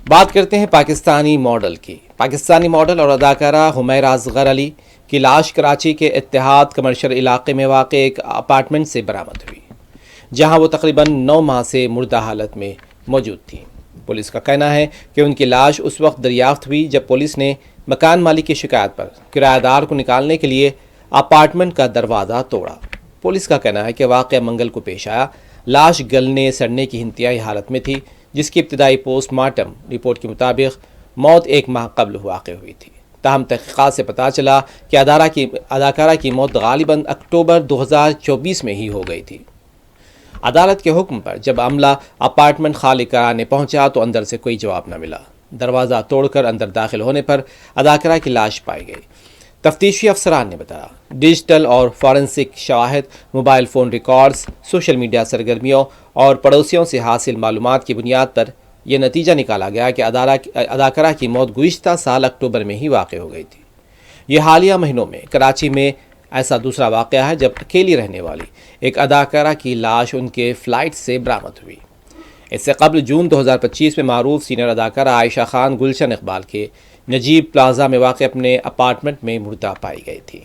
بات کرتے ہیں پاکستانی ماڈل کی۔ پاکستانی ماڈل اور اداکارہ حمیرہ اصغر علی کی لاش کراچی کے اتحاد کمرشل علاقے میں واقع ایک اپارٹمنٹ سے برآمد ہوئی، جہاں وہ تقریباً 9 ماہ سے مردہ حالت میں موجود تھیں۔ پولیس کا کہنا ہے کہ ان کی لاش اس وقت دریافت ہوئی جب پولیس نے مکان مالک کی شکایت پر کرایہ دار کو نکالنے کے لیے اپارٹمنٹ کا دروازہ توڑا۔ پولیس کا کہنا ہے کہ واقعہ منگل کو پیش آیا۔ لاش گلنے سڑنے کی انتہائی حالت میں تھی، جس کی ابتدائی پوسٹ مارٹم رپورٹ کے مطابق موت 1 ماہ قبل واقع ہوئی تھی۔ تاہم تحقیقات سے پتہ چلا کہ اداکارہ کی موت غالباً اکتوبر 2024 میں ہی ہو گئی تھی۔ عدالت کے حکم پر جب عملہ اپارٹمنٹ خالی کرانے پہنچا تو اندر سے کوئی جواب نہ ملا۔ دروازہ توڑ کر اندر داخل ہونے پر اداکارہ کی لاش پائی گئی۔ تفتیشی افسران نے بتایا، ڈیجیٹل اور فورنسک شواہد، mobile phone records, social media سرگرمیوں اور پڑوسیوں سے حاصل معلومات کی بنیاد پر یہ نتیجہ نکالا گیا کہ اداکارہ کی موت گزشتہ سال اکتوبر میں ہی واقع ہو گئی تھی۔ یہ حالیہ مہینوں میں کراچی میں ایسا دوسرا واقعہ ہے جب اکیلی رہنے والی ایک اداکارہ کی لاش ان کے فلائٹ سے برآمد ہوئی۔ اس سے قبل جون 2025 میں معروف سینئر اداکارہ عائشہ خان گلشن اقبال کے نجیب پلازا میں واقع اپنے اپارٹمنٹ میں مردہ پائی گئی تھی۔